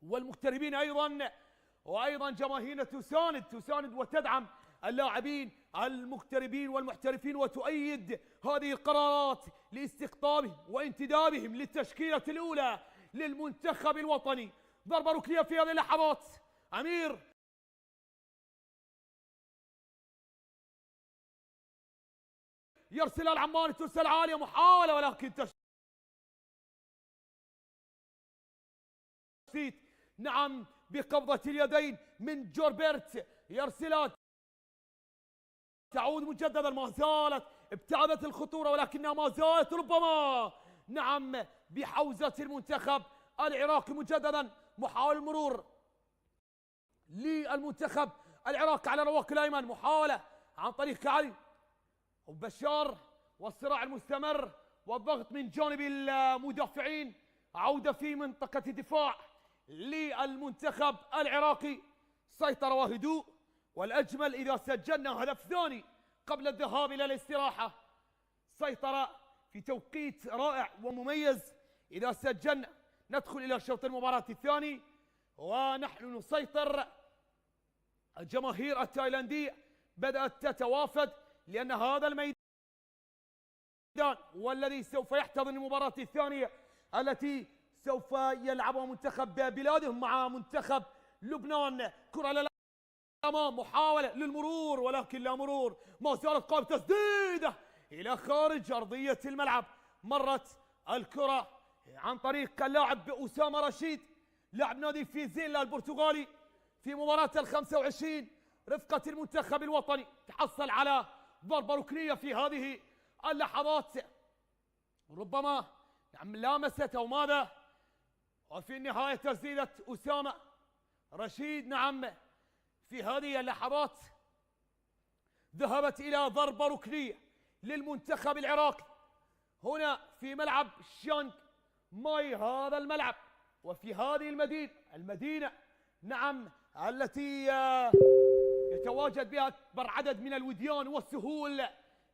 والمغتربين أيضا، وأيضا جماهيرنا تساند وتدعم اللاعبين المغتربين والمحترفين وتؤيد هذه القرارات لاستقطابهم وانتدابهم للتشكيلة الأولى للمنتخب الوطني. ضربة ركنية في هذه اللحظات، أمير يرسل العماني، ترسل عالية، محاولة ولكن تشتيت نعم بقبضة اليدين من جوربرت، يرسلها تعود مجددا، ما زالت ابتعدت الخطورة ولكنها ما زالت ربما نعم بحوزة المنتخب العراقي. مجددا محاولة المرور للمنتخب العراقي على رواق الأيمن، محاولة عن طريق علي وبشار والصراع المستمر والضغط من جانب المدافعين، عودة في منطقة الدفاع للمنتخب العراقي، سيطرة وهدوء، والأجمل إذا سجلنا هدف ثاني قبل الذهاب إلى الاستراحة. سيطرة في توقيت رائع ومميز، إذا سجلنا ندخل إلى شوط المباراة الثاني ونحن نسيطر. الجماهير التايلاندية بدأت تتوافد لأن هذا الميدان هو الذي سوف يحتضن المباراة الثانية التي سوف يلعبها منتخب بلادهم مع منتخب لبنان. كرة للأمام، محاولة للمرور ولكن لا مرور، ما زالت قائمة، تسديدة إلى خارج أرضية الملعب. مرت الكرة عن طريق اللاعب أسامة رشيد لاعب نادي فيزيلا البرتغالي في مباراة ال25 رفقة المنتخب الوطني، تحصل على ضربة ركنية في هذه اللحظات، ربما نعم لامست أو ماذا، وفي النهاية تسديدة أسامة رشيد نعم في هذه اللحظات ذهبت إلى ضربة ركنية للمنتخب العراقي هنا في ملعب شانغ ماي، هذا الملعب وفي هذه المدينة نعم التي يتواجد بها أكبر عدد من الوديان والسهول،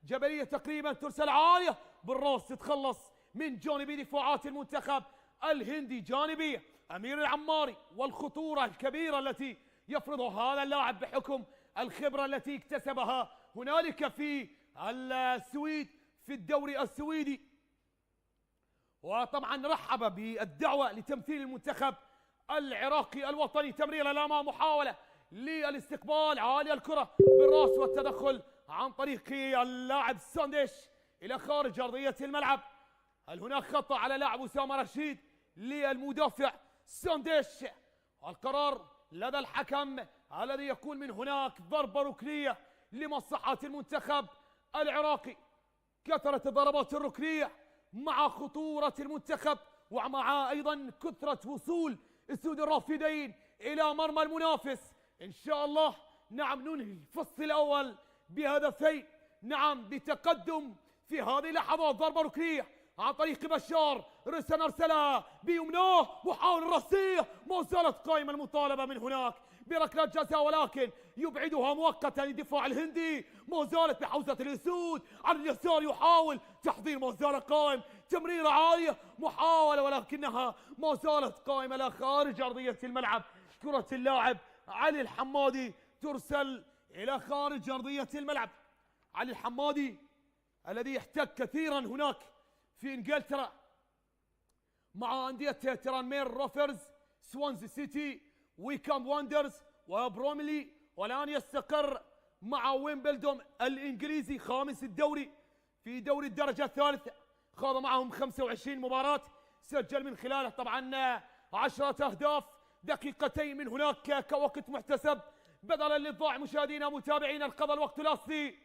جبلية تقريبا، ترسل عالية بالراس، تتخلص من جانب دفاعات المنتخب الهندي جانبية أمير العماري، والخطورة الكبيرة التي يفرضها هذا اللاعب بحكم الخبرة التي اكتسبها هنالك في السويد في الدوري السويدي. وطبعا رحب بالدعوة لتمثيل المنتخب العراقي الوطني. تمريرة الأمام، محاولة للاستقبال، عالية الكرة بالراس والتدخل عن طريق اللاعب سانديش إلى خارج أرضية الملعب. هل هناك خطأ على لاعب أسامة رشيد للمدافع سانديش؟ القرار لدى الحكم الذي يكون من هناك ضربة ركنية لمصلحة المنتخب العراقي. كثرت الضربات الركنية مع خطورة المنتخب ومع أيضا كثرة وصول السود الرافدين إلى مرمى المنافس. إن شاء الله نعم ننهي الفصل الأول بهدفين نعم بتقدم في هذه اللحظات. ضربة ركنية عن طريق بشار، أرسلها بيمناه، محاولة رأسية، ما زالت قائمة المطالبة من هناك بركلة جزاء ولكن يبعدها مؤقتا الدفاع الهندي. ما زالت بحوزة الأسود على اليسار، يحاول تحضير، ما زال قائم، تمريرة عالية، محاولة ولكنها ما زالت قائمة لا خارج أرضية الملعب. كرة اللاعب علي الحمادي ترسل إلى خارج أرضية الملعب. علي الحمادي الذي يحتك كثيرا هناك في انجلترا مع أندية ترانمير روفرز، سوانز سيتي، ويكام واندرز وبروملي، والآن يستقر مع ويمبلدون الإنجليزي خامس الدوري في دوري الدرجة الثالثة. خاض معهم 25 مباراة، سجل من خلاله طبعا 10 أهداف، دقيقتين من هناك كوقت محتسب بدلا للضاع. مشاهدينا متابعينا انقضى الوقت الأصلي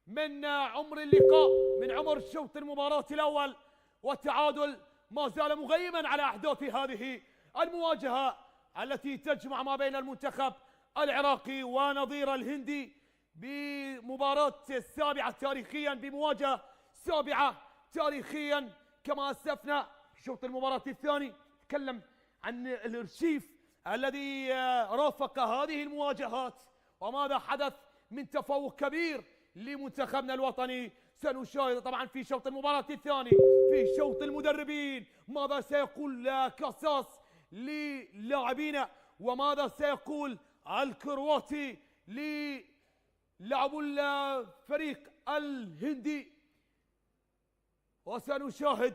من عمر اللقاء، من عمر شوط المباراة الأول، والتعادل ما زال مغيما على أحداث هذه المواجهة التي تجمع ما بين المنتخب العراقي ونظير الهندي بمباراة السابعة تاريخيا، بمواجهة سابعة تاريخيا. كما أسفنا في شوط المباراة الثاني تكلم عن الارشيف الذي رافق هذه المواجهات وماذا حدث من تفوق كبير لمنتخبنا الوطني. سنشاهد طبعا في شوط المباراة الثاني في شوط المدربين ماذا سيقول كاساس للاعبين، وماذا سيقول الكرواتي للاعب الفريق الهندي. وسنشاهد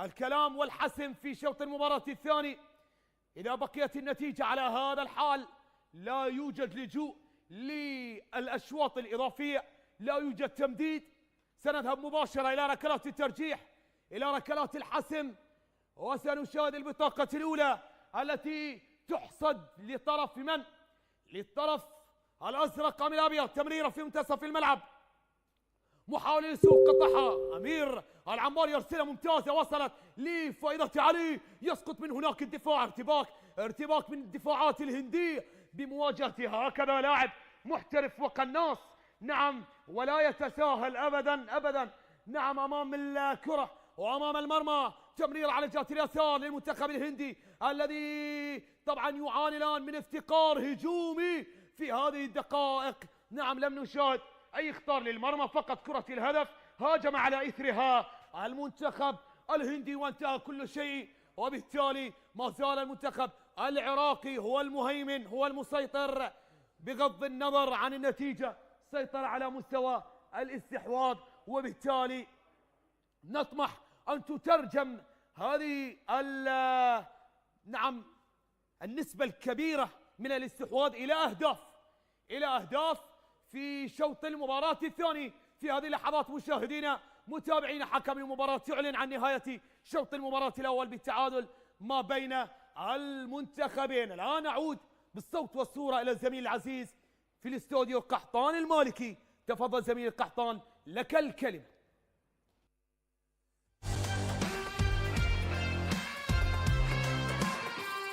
الكلام والحسم في شوط المباراة الثاني. إذا بقيت النتيجة على هذا الحال لا يوجد لجوء للأشواط الإضافية، لا يوجد تمديد، سنذهب مباشرة إلى ركلات الترجيح، إلى ركلات الحسم، وسنشاهد البطاقة الأولى التي تحصد لطرف من؟ للطرف الأزرق أم الأبيض. تمريرة في منتصف الملعب، محاولة لسوق قطعها أمير العمار، يرسلها ممتازة، وصلت لفائدة علي، يسقط من هناك الدفاع. ارتباك من الدفاعات الهندية بمواجهة هكذا لاعب محترف وقناص، نعم، ولا يتساهل أبدا أبدا، نعم، أمام الكرة وأمام المرمى. تمرير على جهة اليسار للمنتخب الهندي الذي طبعا يعاني الآن من افتقار هجومي في هذه الدقائق. نعم، لم نشاهد أي اخطار للمرمى، فقط كرة الهدف هاجم على إثرها المنتخب الهندي وانتهى كل شيء. وبالتالي ما زال المنتخب العراقي هو المهيمن، هو المسيطر بغض النظر عن النتيجة، سيطر على مستوى الاستحواذ. وبالتالي نطمح أن تترجم هذه نعم النسبة الكبيرة من الاستحواذ إلى أهداف في شوط المباراة الثاني. في هذه اللحظات مشاهدينا متابعين، حكم المباراة يعلن عن نهاية شوط المباراة الأول بالتعادل ما بين المنتخبين. الآن نعود بالصوت والصورة إلى الزميل العزيز في الاستوديو قحطان المالكي. تفضل زميل القحطان، لك الكلمة.